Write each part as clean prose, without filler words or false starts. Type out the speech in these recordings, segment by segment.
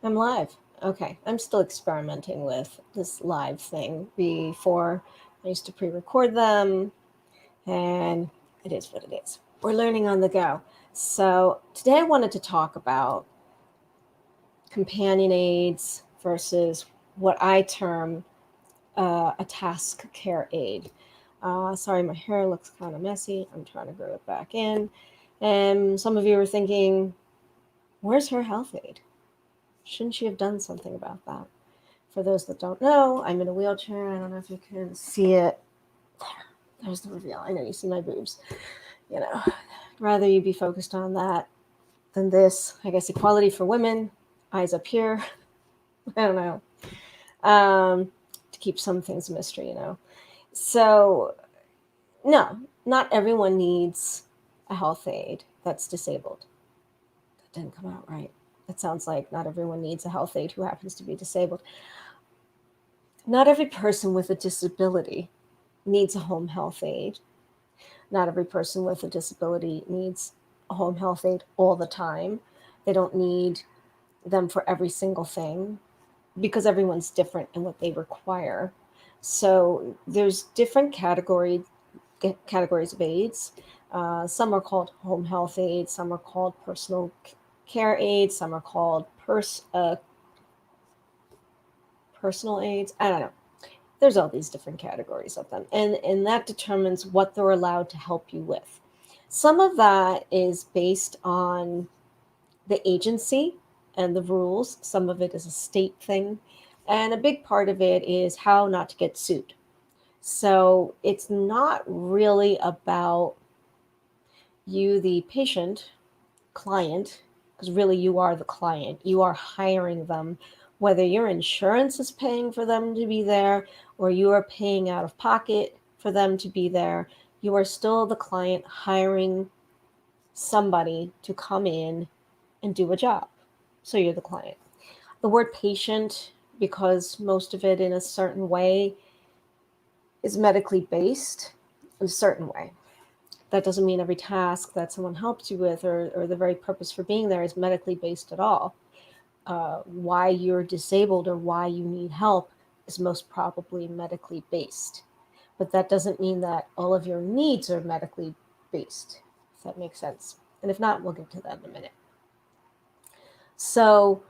I'm live. Okay. I'm still experimenting with this live thing. Before, I used to pre record them, and it is what it is. We're learning on the go. So, today I wanted to talk about companion aids versus what I term a task care aid. Sorry, my hair looks kind of messy. I'm trying to grow it back in. And some of you are thinking, where's her health aid? Shouldn't she have done something about that? For those that don't know, I'm in a wheelchair. I don't know if you can see it. There's the reveal. I know you see my boobs. You know, rather you be focused on that than this. I guess equality for women, eyes up here. I don't know. To keep some things a mystery. So, no, not everyone needs a health aid that's disabled. That didn't come out right. That sounds like not everyone needs a health aid who happens to be disabled. Not every person with a disability needs a home health aid. Not every person with a disability needs a home health aide all the time. They don't need them for every single thing because everyone's different in what they require. So there's different categories of aids. Some are called home health aids. Some are called personal care aids. Some are called personal aids. I don't know. There's all these different categories of them, and that determines what they're allowed to help you with. Some of that is based on the agency and the rules. Some of it is a state thing, and a big part of it is how not to get sued. So it's not really about you, the patient, client, because really you are the client. You are hiring them, whether your insurance is paying for them to be there or you are paying out of pocket for them to be there. You are still the client hiring somebody to come in and do a job. So you're the client. The word patient, because most of it in a certain way is medically based in a certain way. That doesn't mean every task that someone helps you with or the very purpose for being there is medically based at all. Why you're disabled or why you need help is most probably medically based. But that doesn't mean that all of your needs are medically based, if that makes sense. And if not, we'll get to that in a minute. So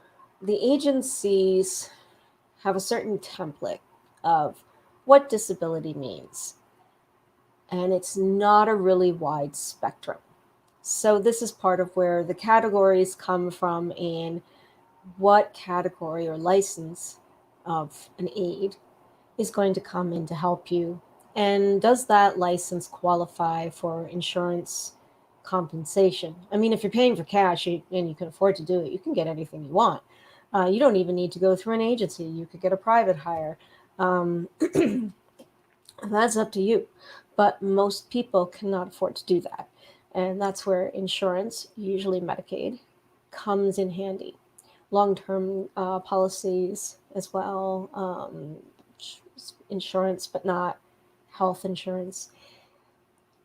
the agencies have a certain template of what disability means, and it's not a really wide spectrum. So this is part of where the categories come from in what category or license of an aid is going to come in to help you. And does that license qualify for insurance compensation? I mean, if you're paying for cash and you can afford to do it, you can get anything you want. You don't even need to go through an agency. You could get a private hire. That's up to you. But most people cannot afford to do that. And that's where insurance, usually Medicaid, comes in handy. Long term policies as well, insurance, but not health insurance.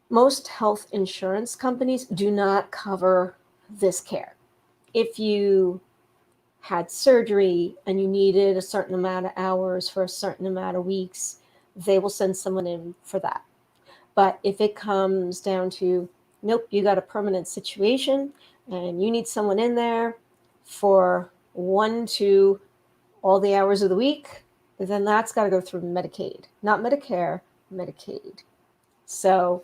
Most health insurance companies do not cover this care. If you had surgery and you needed a certain amount of hours for a certain amount of weeks, they will send someone in for that. But if it comes down to, nope, you got a permanent situation and you need someone in there for 1 to all the hours of the week, then that's got to go through Medicaid, not Medicare, Medicaid. So,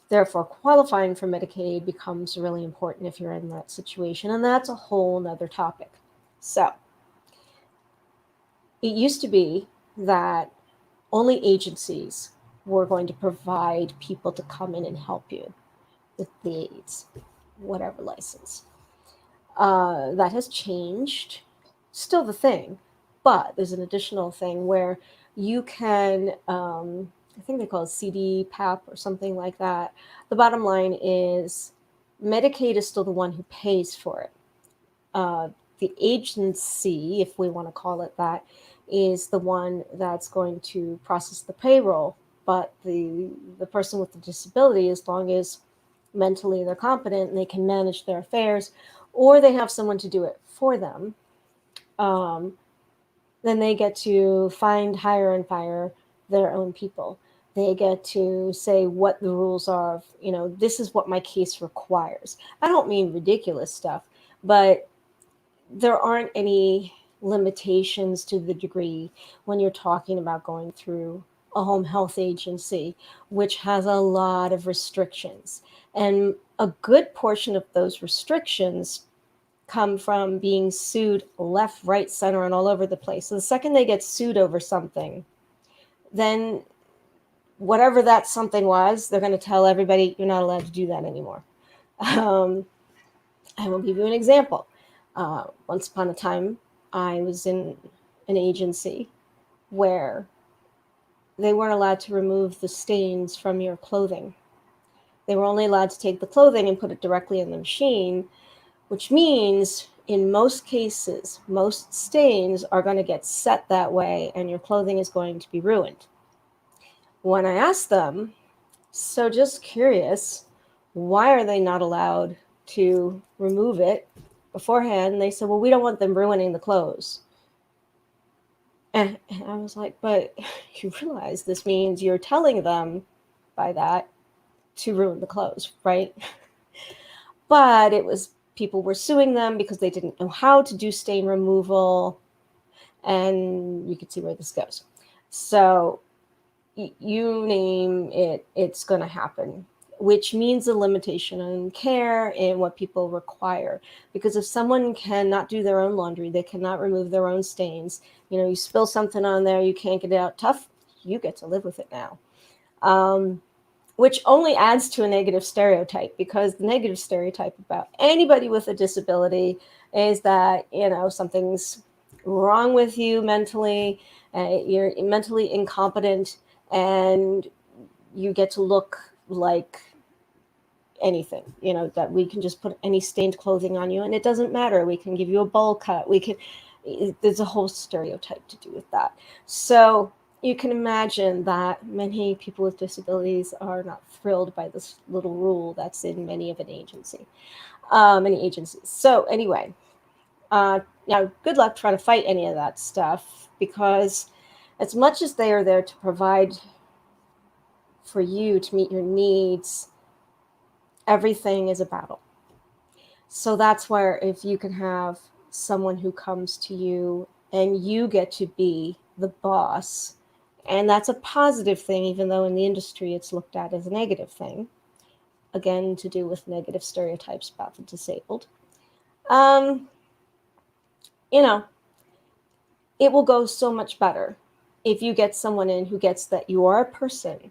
therefore, qualifying for Medicaid becomes really important if you're in that situation, and that's a whole nother topic. So, it used to be that only agencies were going to provide people to come in and help you with the aids, whatever license. That has changed. Still the thing, but there's an additional thing where you can, I think they call it CDPAP or something like that. The bottom line is Medicaid is still the one who pays for it. The agency, if we want to call it that, is the one that's going to process the payroll. But the person with the disability, as long as mentally they're competent and they can manage their affairs, or they have someone to do it for them, Um, then they get to find, hire, and fire their own people. They get to say what the rules are of, this is what my case requires. I don't mean ridiculous stuff, but there aren't any limitations to the degree when you're talking about going through a home health agency, which has a lot of restrictions. And a good portion of those restrictions come from being sued left, right, center, and all over the place. So the second they get sued over something, then whatever that something was, they're going to tell everybody you're not allowed to do that anymore. I will give you an example. Once upon a time, I was in an agency where they weren't allowed to remove the stains from your clothing. They were only allowed to take the clothing and put it directly in the machine, which means in most cases, most stains are going to get set that way and your clothing is going to be ruined. When I asked them, so just curious, why are they not allowed to remove it beforehand? And they said, well, we don't want them ruining the clothes. And I was like, but you realize this means you're telling them by that to ruin the clothes, right? But it was, people were suing them because they didn't know how to do stain removal. And you could see where this goes. So you name it, it's going to happen, which means a limitation on care and what people require. Because if someone cannot do their own laundry, they cannot remove their own stains, you spill something on there, you can't get it out, tough, you get to live with it now. Which only adds to a negative stereotype, because the negative stereotype about anybody with a disability is that, something's wrong with you mentally, you're mentally incompetent, and you get to look like anything, that we can just put any stained clothing on you and it doesn't matter. We can give you a bowl cut. There's a whole stereotype to do with that. So you can imagine that many people with disabilities are not thrilled by this little rule that's in many agencies. So anyway, good luck trying to fight any of that stuff, because as much as they are there to provide for you to meet your needs, everything is a battle. So that's where, if you can have someone who comes to you and you get to be the boss, and that's a positive thing, even though in the industry it's looked at as a negative thing, again, to do with negative stereotypes about the disabled, it will go so much better if you get someone in who gets that you are a person,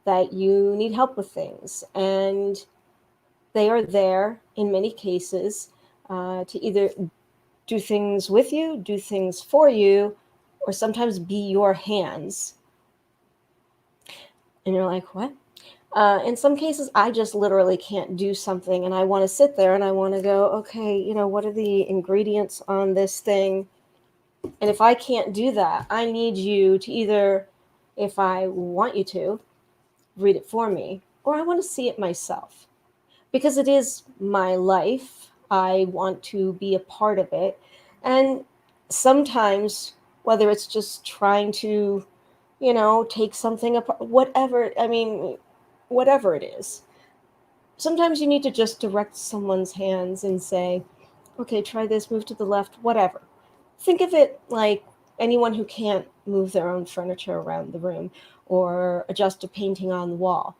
that you need help with things, and they are there in many cases to either do things with you, do things for you, or sometimes be your hands. And you're like, what? In some cases, I just literally can't do something, and I want to sit there and I want to go, okay, what are the ingredients on this thing? And if I can't do that, I need you to either, if I want you to, read it for me, or I want to see it myself. Because it is my life. I want to be a part of it. And sometimes, whether it's just trying to, take something apart, whatever it is, sometimes you need to just direct someone's hands and say, okay, try this, move to the left, whatever. Think of it like anyone who can't move their own furniture around the room or adjust a painting on the wall.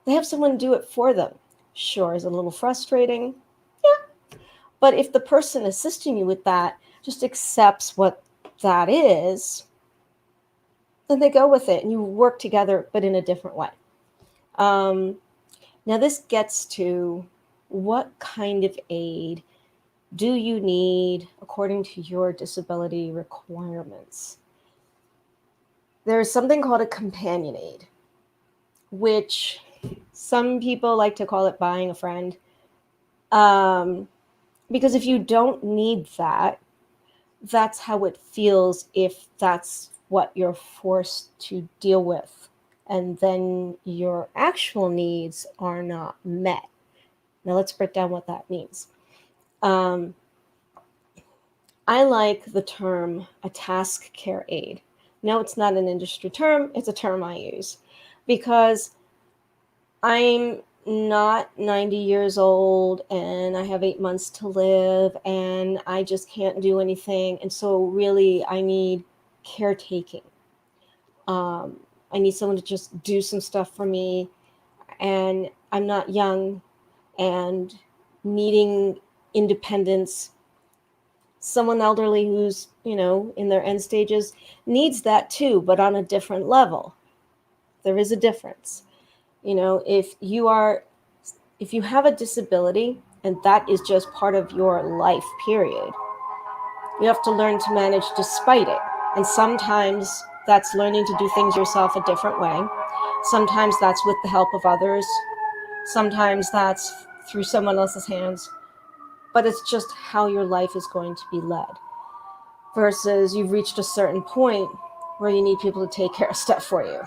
They have someone do it for them. Sure, is a little frustrating. Yeah. But if the person assisting you with that just accepts what that is, then they go with it and you work together, but in a different way. Now this gets to, what kind of aid do you need according to your disability requirements? There's something called a companion aid, which some people like to call it buying a friend. Because if you don't need that, that's how it feels if that's what you're forced to deal with. And then your actual needs are not met. Now let's break down what that means. I like the term a task care aide. No, it's not an industry term, it's a term I use because I'm not 90 years old and I have 8 months to live and I just can't do anything. And so, really, I need caretaking. I need someone to just do some stuff for me. And I'm not young and needing independence. Someone elderly who's, in their end stages needs that too, but on a different level. There is a difference. If you have a disability and that is just part of your life, period, you have to learn to manage despite it. And sometimes that's learning to do things yourself a different way. Sometimes that's with the help of others. Sometimes that's through someone else's hands. But it's just how your life is going to be led. Versus you've reached a certain point where you need people to take care of stuff for you.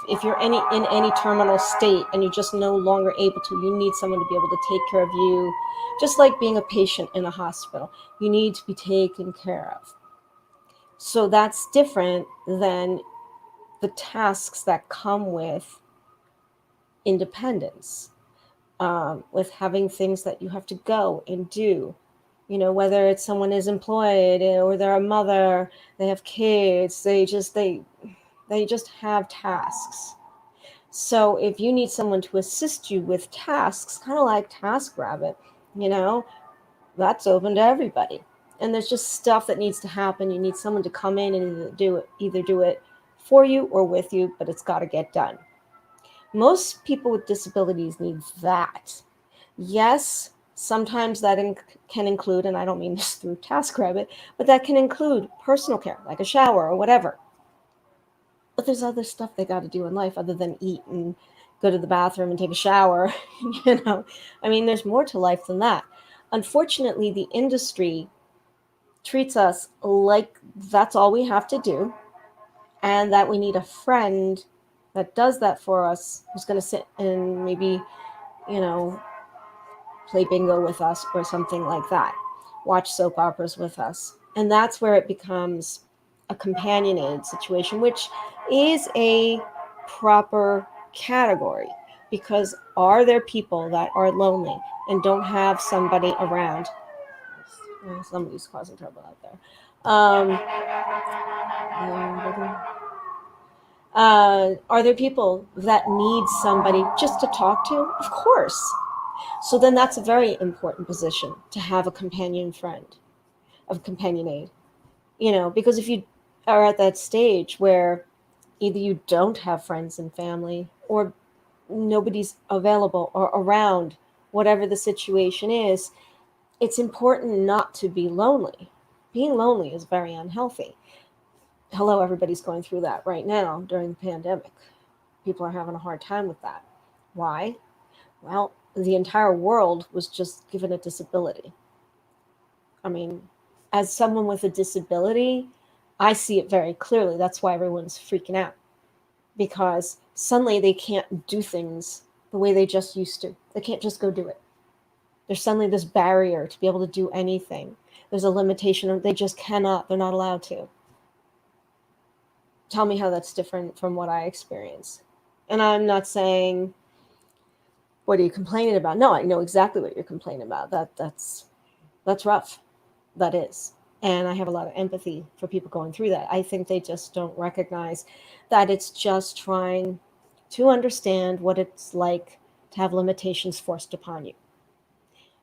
If you're in any terminal state and you're just no longer able to, you need someone to be able to take care of you, just like being a patient in a hospital. You need to be taken care of. So that's different than the tasks that come with independence, with having things that you have to go and do. Whether it's someone is employed or they're a mother, they have kids, they just have tasks. So if you need someone to assist you with tasks, kind of like TaskRabbit, that's open to everybody. And there's just stuff that needs to happen. You need someone to come in and either do it for you or with you, but it's got to get done. Most people with disabilities need that. Yes, sometimes that can include, and I don't mean this through TaskRabbit, but that can include personal care, like a shower or whatever. But there's other stuff they got to do in life other than eat and go to the bathroom and take a shower. There's more to life than that. Unfortunately, the industry treats us like that's all we have to do, and that we need a friend that does that for us, who's going to sit and maybe, play bingo with us or something like that, watch soap operas with us. And that's where it becomes a companion aid situation, which is a proper category, because are there people that are lonely and don't have somebody around? Somebody's causing trouble out there. Are there people that need somebody just to talk to? Of course. So then that's a very important position, to have a companion friend, a companion aid. Because if you are at that stage where either you don't have friends and family, or nobody's available or around, whatever the situation is, it's important not to be lonely. Being lonely is very unhealthy. Hello, everybody's going through that right now during the pandemic. People are having a hard time with that. Why? Well, the entire world was just given a disability. As someone with a disability, I see it very clearly. That's why everyone's freaking out, because suddenly they can't do things the way they just used to. They can't just go do it. There's suddenly this barrier to be able to do anything. There's a limitation. They just cannot. They're not allowed to. Tell me how that's different from what I experience. And I'm not saying, what are you complaining about? No, I know exactly what you're complaining about. That's rough. That is. And I have a lot of empathy for people going through that. I think they just don't recognize that it's just trying to understand what it's like to have limitations forced upon you.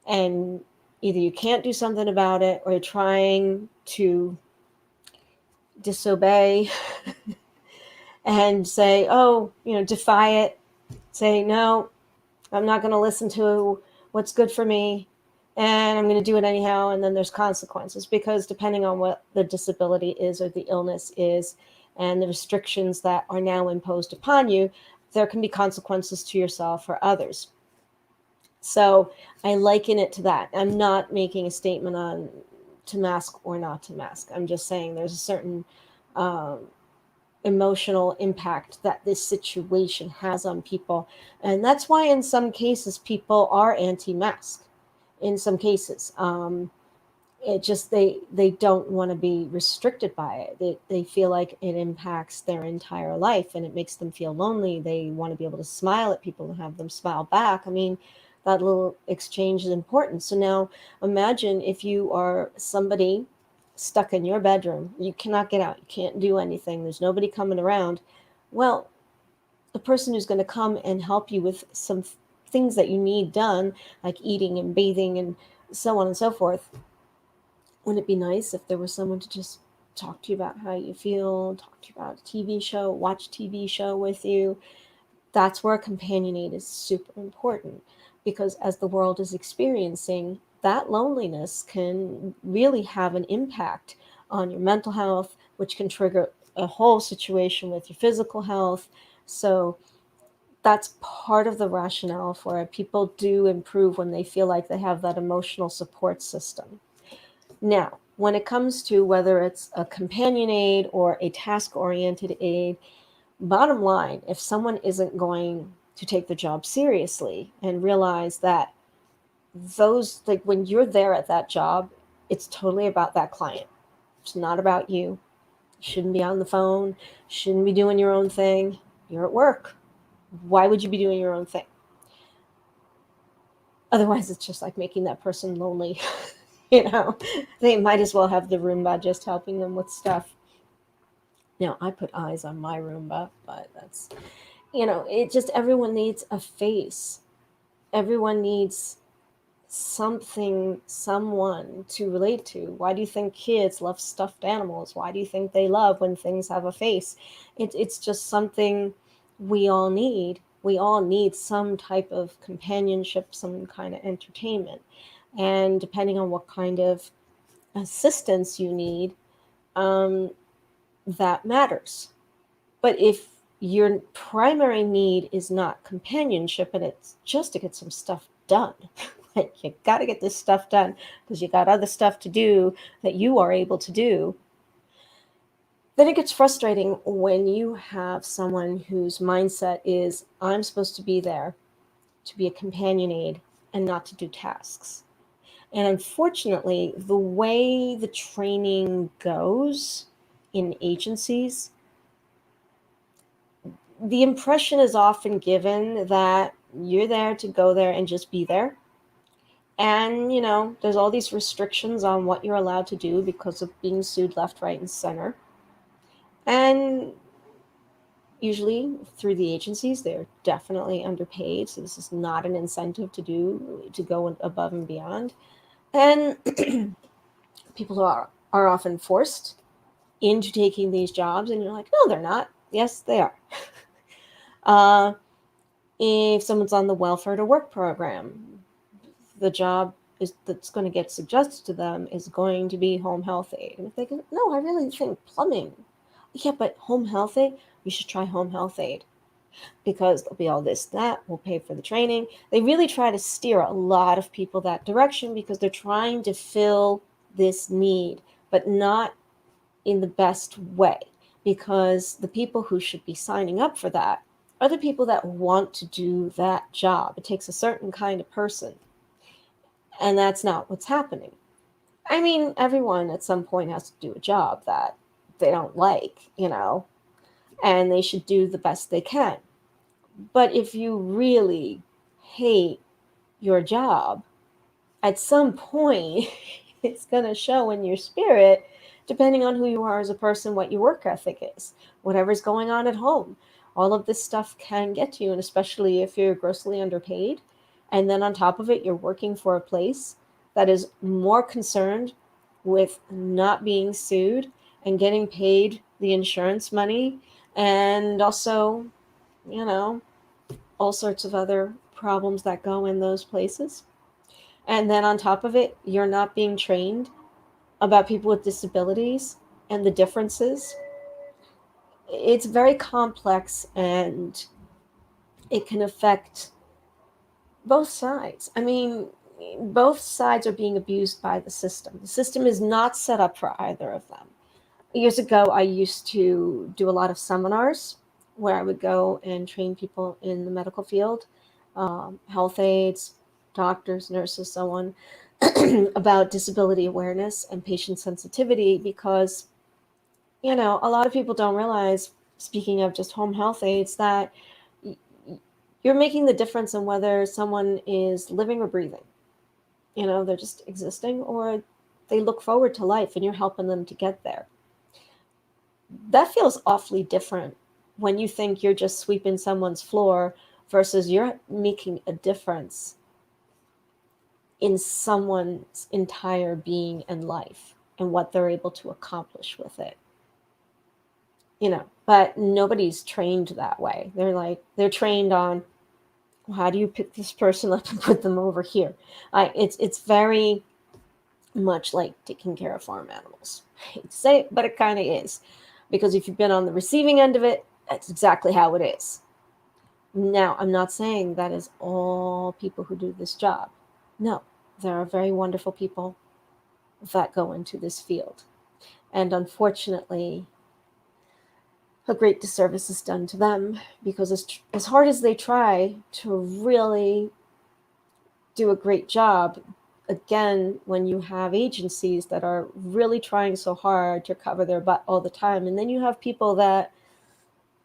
And either you can't do something about it, or you're trying to disobey and say, defy it. Say, no, I'm not going to listen to what's good for me, and I'm going to do it anyhow. And then there's consequences, because depending on what the disability is or the illness is and the restrictions that are now imposed upon you, there can be consequences to yourself or others. So I liken it to that. I'm not making a statement on to mask or not to mask. I'm just saying there's a certain emotional impact that this situation has on people. And that's why in some cases people are anti-mask. In some cases, It just they don't want to be restricted by it. They feel like it impacts their entire life and it makes them feel lonely. They want to be able to smile at people and have them smile back. I mean, that little exchange is important. So now imagine if you are somebody stuck in your bedroom, you cannot get out, you can't do anything, there's nobody coming around. Well, the person who's going to come and help you with some things that you need done, like eating and bathing and so on and so forth. Wouldn't it be nice if there was someone to just talk to you about how you feel, talk to you about a TV show, watch a TV show with you? That's where companion aid is super important, because as the world is experiencing, that loneliness can really have an impact on your mental health, which can trigger a whole situation with your physical health. So that's part of the rationale for it. People do improve when they feel like they have that emotional support system. Now, when it comes to whether it's a companion aid or a task oriented aid, bottom line, if someone isn't going to take the job seriously and realize that those, like when you're there at that job, it's totally about that client. It's not about you. You shouldn't be on the phone, shouldn't be doing your own thing. You're at work. Why would you be doing your own thing? Otherwise, it's just like making that person lonely. They might as well have the Roomba just helping them with stuff. Now, I put eyes on my Roomba, but that's, it just, everyone needs a face. Everyone needs something, someone to relate to. Why do you think kids love stuffed animals? Why do you think they love when things have a face? It's just something we all need. We all need some type of companionship, some kind of entertainment. And depending on what kind of assistance you need, um, that matters. But if your primary need is not companionship and it's just to get some stuff done, like you got to get this stuff done because you got other stuff to do that you are able to do, then it gets frustrating when you have someone whose mindset is, I'm supposed to be there to be a companion aid and not to do tasks. And unfortunately, the way the training goes in agencies, the impression is often given that you're there to go there and just be there. And, there's all these restrictions on what you're allowed to do because of being sued left, right, and center. And usually through the agencies, they're definitely underpaid. So this is not an incentive to go above and beyond. And people are often forced into taking these jobs, and you're like, no, they're not. Yes, they are. uh, if someone's on the welfare to work program, the job that's going to get suggested to them is going to be home health aid. And if they go, no, I really think plumbing. Yeah, but home health aid, you should try home health aid because there'll be all this, that, we'll pay for the training. They really try to steer a lot of people that direction because they're trying to fill this need, but not in the best way, because the people who should be signing up for that are the people that want to do that job. It takes a certain kind of person, and that's not what's happening. I mean, everyone at some point has to do a job that they don't like, and they should do the best they can. But if you really hate your job, at some point, it's going to show in your spirit, depending on who you are as a person, what your work ethic is, whatever's going on at home. All of this stuff can get to you, and especially if you're grossly underpaid. And then on top of it, you're working for a place that is more concerned with not being sued and getting paid the insurance money, and also, you know, all sorts of other problems that go in those places. And then on top of it, you're not being trained about people with disabilities and the differences. It's very complex and it can affect both sides. I mean, both sides are being abused by the system. The system is not set up for either of them. Years ago, I used to do a lot of seminars where I would go and train people in the medical field, health aides, doctors, nurses, so on. about disability awareness and patient sensitivity because, a lot of people don't realize, speaking of just home health aides, that y- you're making the difference in whether someone is living or breathing. They're just existing, or they look forward to life and you're helping them to get there. That feels awfully different when you think you're just sweeping someone's floor versus you're making a difference in someone's entire being and life and what they're able to accomplish with it. But nobody's trained that way. They're trained on, well, how do you pick this person up and put them over here? It's very much like taking care of farm animals. I hate to say it, but it kind of is. Because if you've been on the receiving end of it, that's exactly how it is. Now, I'm not saying that is all people who do this job. No, there are very wonderful people that go into this field. And unfortunately, a great disservice is done to them because as hard as they try to really do a great job, again, when you have agencies that are really trying so hard to cover their butt all the time, and then you have people that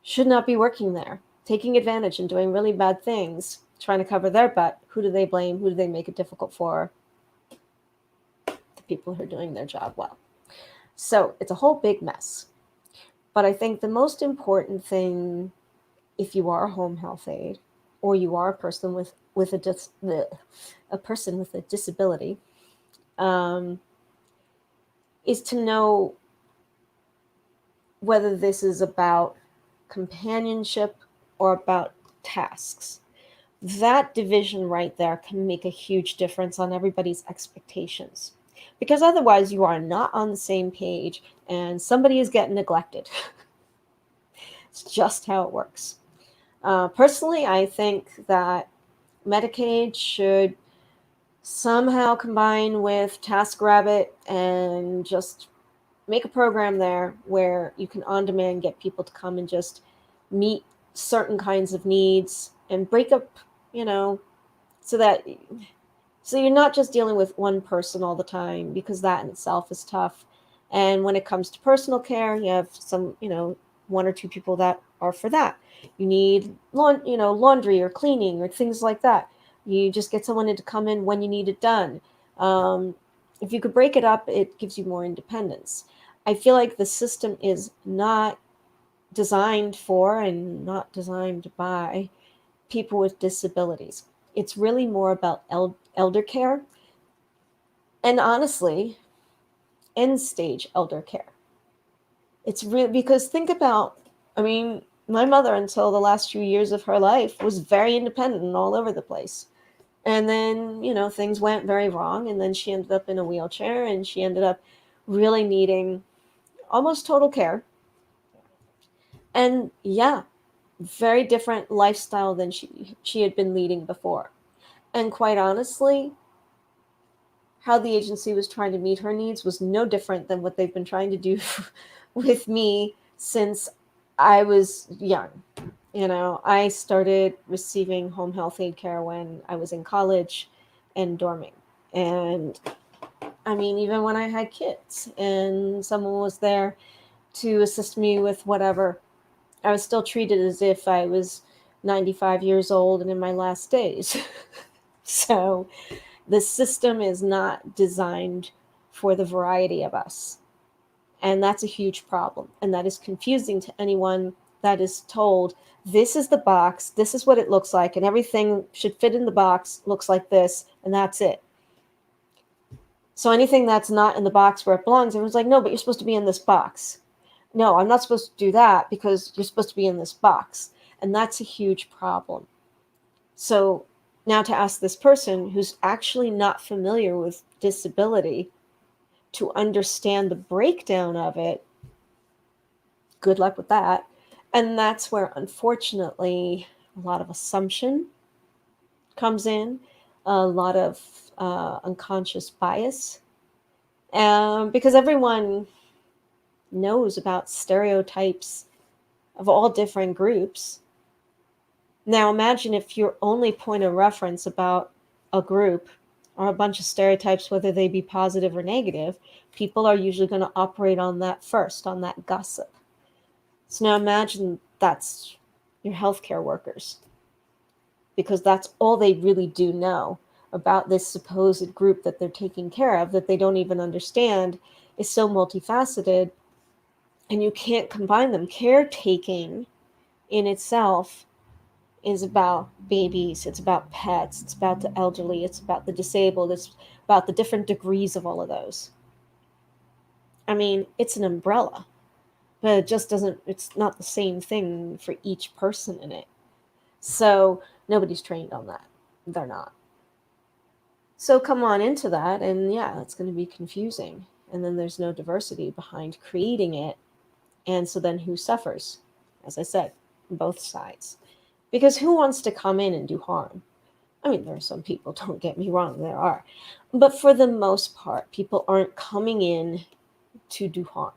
should not be working there, taking advantage and doing really bad things, trying to cover their butt, who do they blame? Who do they make it difficult for? The people who are doing their job well. So it's a whole big mess. But I think the most important thing, if you are a home health aide or you are a person with a person with a disability, is to know whether this is about companionship or about tasks. That division right there can make a huge difference on everybody's expectations. Because otherwise, you are not on the same page and somebody is getting neglected. It's just how it works. Personally, I think that Medicaid should somehow combine with TaskRabbit and just make a program there where you can on demand get people to come and just meet certain kinds of needs and break up, you know, so that so you're not just dealing with one person all the time, because that in itself is tough. And when it comes to personal care, you have some, one or two people that are for that. You need laundry or cleaning or things like that. You just get someone in to come in when you need it done. If you could break it up, it gives you more independence. I feel like the system is not designed for and not designed by people with disabilities. It's really more about elder care, and honestly, end stage elder care. It's real because think about, I mean, my mother until the last few years of her life was very independent and all over the place. And then, things went very wrong, and then she ended up in a wheelchair and she ended up really needing almost total care. And yeah, very different lifestyle than she had been leading before. And quite honestly, how the agency was trying to meet her needs was no different than what they've been trying to do with me since I was young. I started receiving home health aid care when I was in college and dorming. And I mean, even when I had kids and someone was there to assist me with whatever, I was still treated as if I was 95 years old and in my last days. So the system is not designed for the variety of us. And that's a huge problem. And that is confusing to anyone that is told, this is the box, this is what it looks like, and everything should fit in the box, looks like this, and that's it. So anything that's not in the box where it belongs, everyone's like, no, but you're supposed to be in this box. No, I'm not supposed to do that because you're supposed to be in this box. And that's a huge problem. So now to ask this person who's actually not familiar with disability to understand the breakdown of it, good luck with that. And that's where, unfortunately, a lot of assumption comes in, a lot of unconscious bias, because everyone knows about stereotypes of all different groups. Now imagine if your only point of reference about a group or a bunch of stereotypes, whether they be positive or negative, people are usually going to operate on that first, on that gossip. So now imagine that's your healthcare workers, because that's all they really do know about this supposed group that they're taking care of, that they don't even understand is so multifaceted, and you can't combine them. Caretaking in itself is about babies, it's about pets, it's about the elderly, it's about the disabled, it's about the different degrees of all of those. I mean, it's an umbrella, but it just doesn't, it's not the same thing for each person in it. So nobody's trained on that. They're not. So come on into that, and yeah, it's going to be confusing. And then there's no diversity behind creating it. And so then who suffers? As I said, both sides. Because who wants to come in and do harm? I mean, there are some people, don't get me wrong, there are. But for the most part, people aren't coming in to do harm.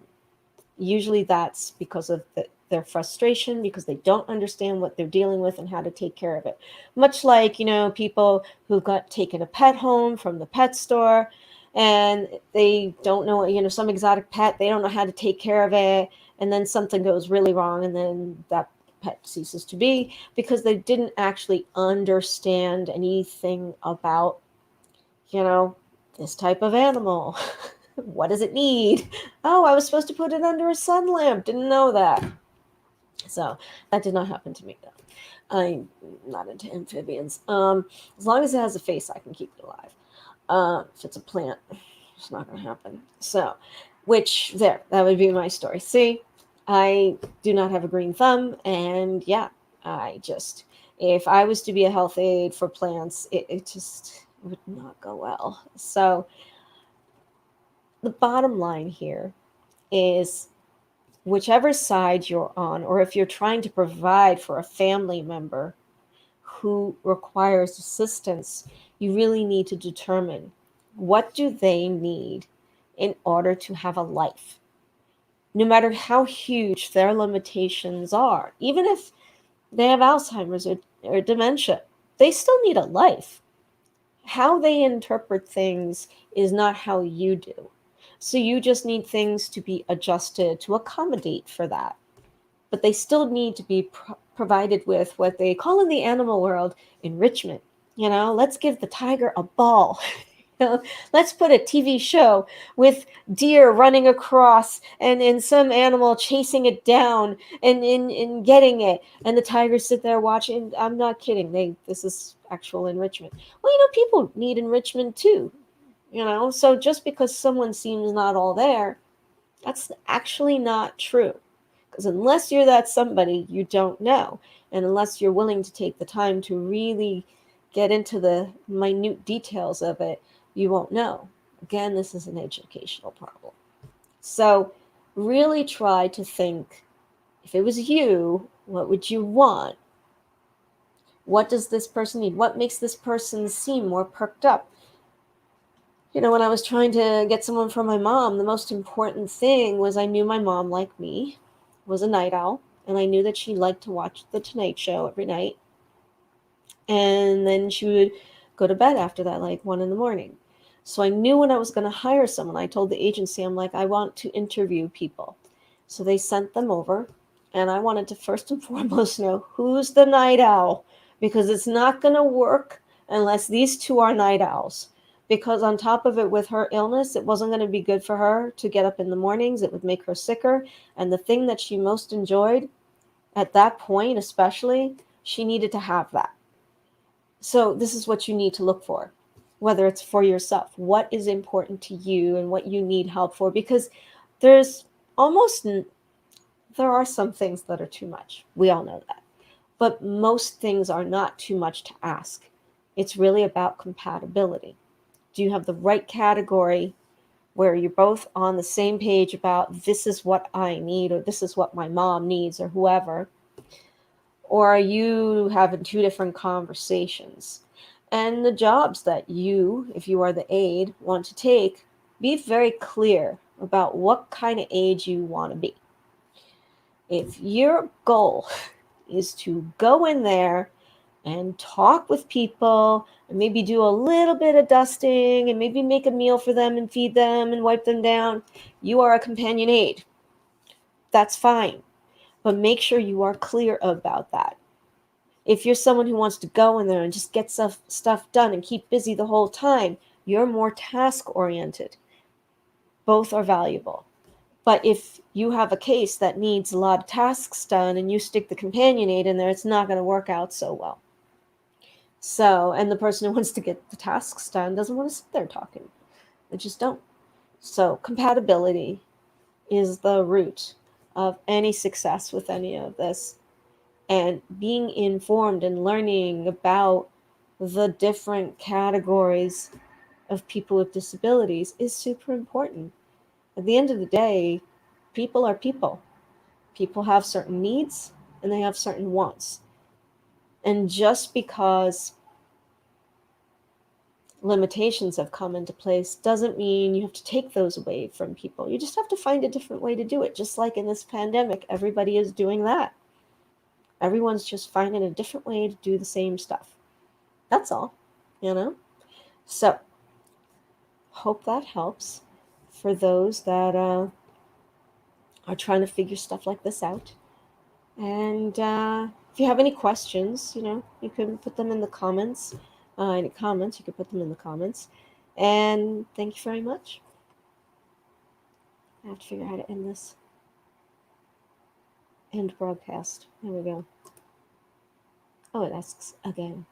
Usually that's because of their frustration, because they don't understand what they're dealing with and how to take care of it. Much like, people who got taken a pet home from the pet store, and they don't know, some exotic pet, they don't know how to take care of it, and then something goes really wrong, and then that pet ceases to be because they didn't actually understand anything about, this type of animal. What does it need? Oh, I was supposed to put it under a sun lamp. Didn't know that. So that did not happen to me, though. I'm not into amphibians. As long as it has a face, I can keep it alive. If it's a plant, it's not going to happen. So, that would be my story. See, I do not have a green thumb, and yeah, if I was to be a health aide for plants, it just would not go well. So the bottom line here is, whichever side you're on, or if you're trying to provide for a family member who requires assistance, you really need to determine, what do they need in order to have a life? No matter how huge their limitations are, even if they have Alzheimer's or dementia, they still need a life. How they interpret things is not how you do. So you just need things to be adjusted to accommodate for that. But they still need to be provided with what they call in the animal world enrichment. Let's give the tiger a ball. Let's put a TV show with deer running across and some animal chasing it down and getting it. And the tigers sit there watching. I'm not kidding. This is actual enrichment. Well, people need enrichment too. So just because someone seems not all there, that's actually not true. Because unless you're that somebody, you don't know. And unless you're willing to take the time to really get into the minute details of it, you won't know. Again, this is an educational problem. So really try to think, if it was you, what would you want? What does this person need? What makes this person seem more perked up? When I was trying to get someone for my mom, the most important thing was I knew my mom, like me, was a night owl, and I knew that she liked to watch The Tonight Show every night. And then she would go to bed after that, like 1 a.m. So I knew when I was going to hire someone, I told the agency, I'm like, I want to interview people. So they sent them over, and I wanted to first and foremost know who's the night owl, because it's not going to work unless these two are night owls. Because on top of it, with her illness, it wasn't going to be good for her to get up in the mornings. It would make her sicker. And the thing that she most enjoyed at that point, especially, she needed to have that. So this is what you need to look for, whether it's for yourself. What is important to you and what you need help for? Because there are some things that are too much. We all know that. But most things are not too much to ask. It's really about compatibility. Do you have the right category where you're both on the same page about, this is what I need, or this is what my mom needs, or whoever? Or are you having two different conversations? And the jobs that you, if you are the aide, want to take, be very clear about what kind of aide you want to be. If your goal is to go in there and talk with people and maybe do a little bit of dusting and maybe make a meal for them and feed them and wipe them down, you are a companion aide. That's fine. But make sure you are clear about that. If you're someone who wants to go in there and just get stuff done and keep busy the whole time, you're more task oriented. Both are valuable. But if you have a case that needs a lot of tasks done and you stick the companion aide in there, it's not going to work out so well. So, and the person who wants to get the tasks done doesn't want to sit there talking. They just don't. So, compatibility is the root of any success with any of this. And being informed and learning about the different categories of people with disabilities is super important. At the end of the day, people are people. People have certain needs and they have certain wants. And just because limitations have come into place doesn't mean you have to take those away from people. You just have to find a different way to do it. Just like in this pandemic, everybody is doing that. Everyone's just finding a different way to do the same stuff. That's all, you know? So, hope that helps for those that are trying to figure stuff like this out. And if you have any questions, you can put them in the comments. Any comments, you can put them in the comments. And thank you very much. I have to figure out how to end this. End broadcast. There we go. Oh, it asks again.